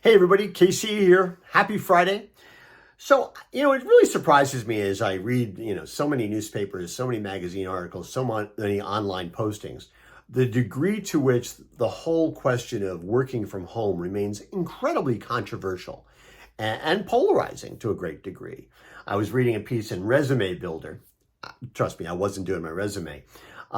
Hey everybody, KC here. Happy Friday. So, it really surprises me as I read, so many newspapers, so many magazine articles, many online postings, the degree to which the whole question of working from home remains incredibly controversial and polarizing to a great degree. I was reading a piece in Resume Builder. Trust me, I wasn't doing my resume.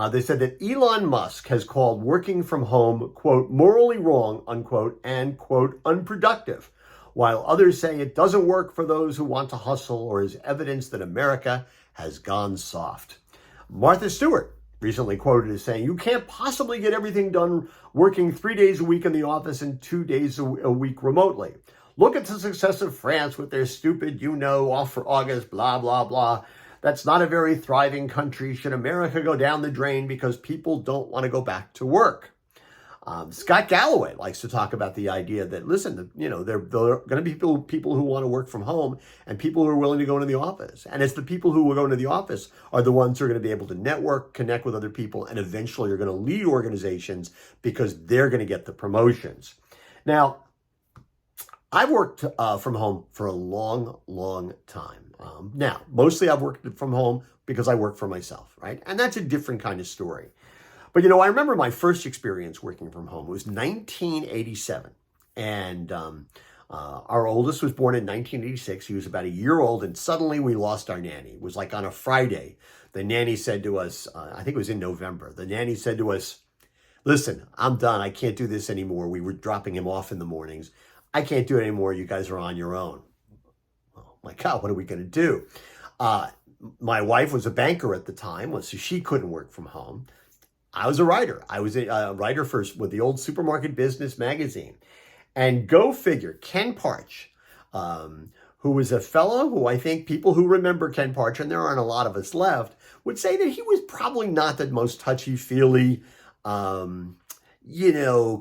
They said that Elon Musk has called working from home, quote, morally wrong, unquote, and, quote, unproductive, while others say it doesn't work for those who want to hustle or is evidence that America has gone soft. Martha Stewart recently quoted as saying, you can't possibly get everything done working 3 days a week in the office and 2 days a week remotely. Look at the success of France with their stupid, off for August, blah, blah, blah. That's not a very thriving country. Should America go down the drain because people don't want to go back to work? Scott Galloway likes to talk about the idea that, listen, there are going to be people who want to work from home and people who are willing to go into the office. And it's the people who will go into the office are the ones who are going to be able to network, connect with other people, and eventually are going to lead organizations because they're going to get the promotions. Now, I've worked from home for a long, long time. Now, mostly I've worked from home because I work for myself, right? And that's a different kind of story. But, I remember my first experience working from home. It was 1987. And our oldest was born in 1986. He was about a year old. And suddenly we lost our nanny. It was like on a Friday. The nanny said to us, I think it was in November. The nanny said to us, listen, I'm done. I can't do this anymore. We were dropping him off in the mornings. I can't do it anymore. You guys are on your own. Oh my God, what are we going to do? My wife was a banker at the time, so she couldn't work from home. I was a writer. I was a writer with the old Supermarket Business magazine. And go figure, Ken Parch, who was a fellow who I think people who remember Ken Parch, and there aren't a lot of us left, would say that he was probably not the most touchy-feely,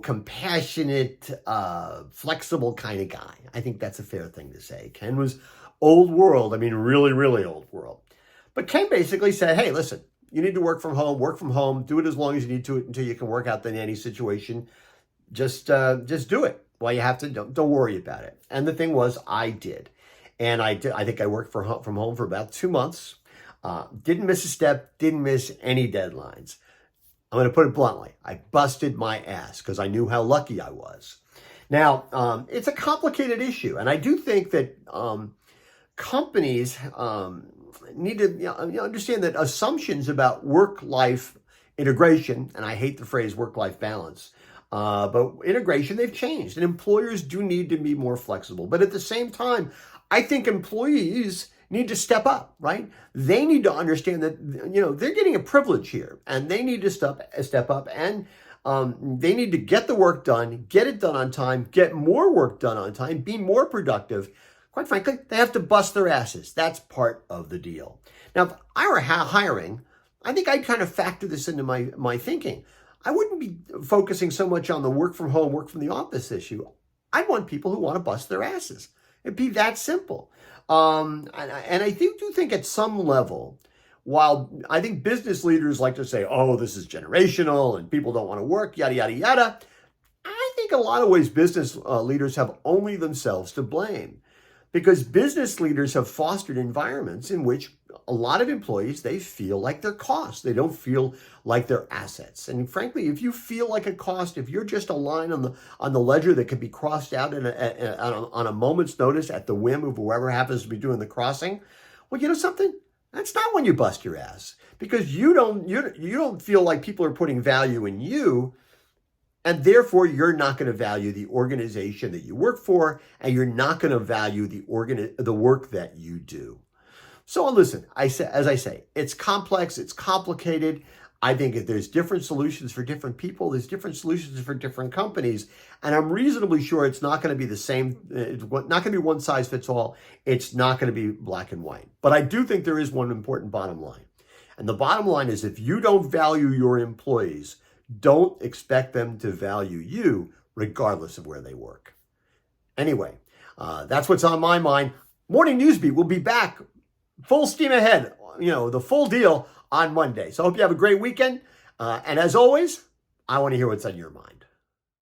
compassionate, flexible kind of guy. I think that's a fair thing to say. Ken was old world. I mean, really, really old world. But Ken basically said, hey, listen, you need to work from home, do it as long as you need to until you can work out the nanny situation. Just do it. Well, you have to, don't worry about it. And the thing was, I did. And I think I worked from home for about 2 months. Didn't miss a step, didn't miss any deadlines. I'm going to put it bluntly. I busted my ass because I knew how lucky I was. Now, it's a complicated issue. And I do think that companies need to understand that assumptions about work-life integration, and I hate the phrase work-life balance, but integration, they've changed. And employers do need to be more flexible. But at the same time, I think employees need to step up, right? They need to understand that, they're getting a privilege here and they need to step up and they need to get the work done, get it done on time, get more work done on time, be more productive. Quite frankly, they have to bust their asses. That's part of the deal. Now, if I were hiring, I think I'd kind of factor this into my thinking. I wouldn't be focusing so much on the work from home, work from the office issue. I want people who want to bust their asses. It'd be that simple. And I do think at some level, while I think business leaders like to say, oh, this is generational and people don't want to work, yada, yada, yada. I think in a lot of ways, business leaders have only themselves to blame because business leaders have fostered environments in which a lot of employees, they feel like they're costs. They don't feel like they're assets. And frankly, if you feel like a cost, if you're just a line on the ledger that can be crossed out on a moment's notice at the whim of whoever happens to be doing the crossing, well, you know something? That's not when you bust your ass because you don't feel like people are putting value in you. And therefore, you're not going to value the organization that you work for, and you're not going to value the work that you do. So listen, as I say, it's complex, it's complicated. I think if there's different solutions for different people, there's different solutions for different companies, and I'm reasonably sure it's not going to be the same. It's not going to be one size fits all. It's not going to be black and white. But I do think there is one important bottom line, and the bottom line is if you don't value your employees, don't expect them to value you regardless of where they work. Anyway, that's what's on my mind. Morning Newsbeat will be back full steam ahead, the full deal on Monday. So I hope you have a great weekend. And as always, I want to hear what's on your mind.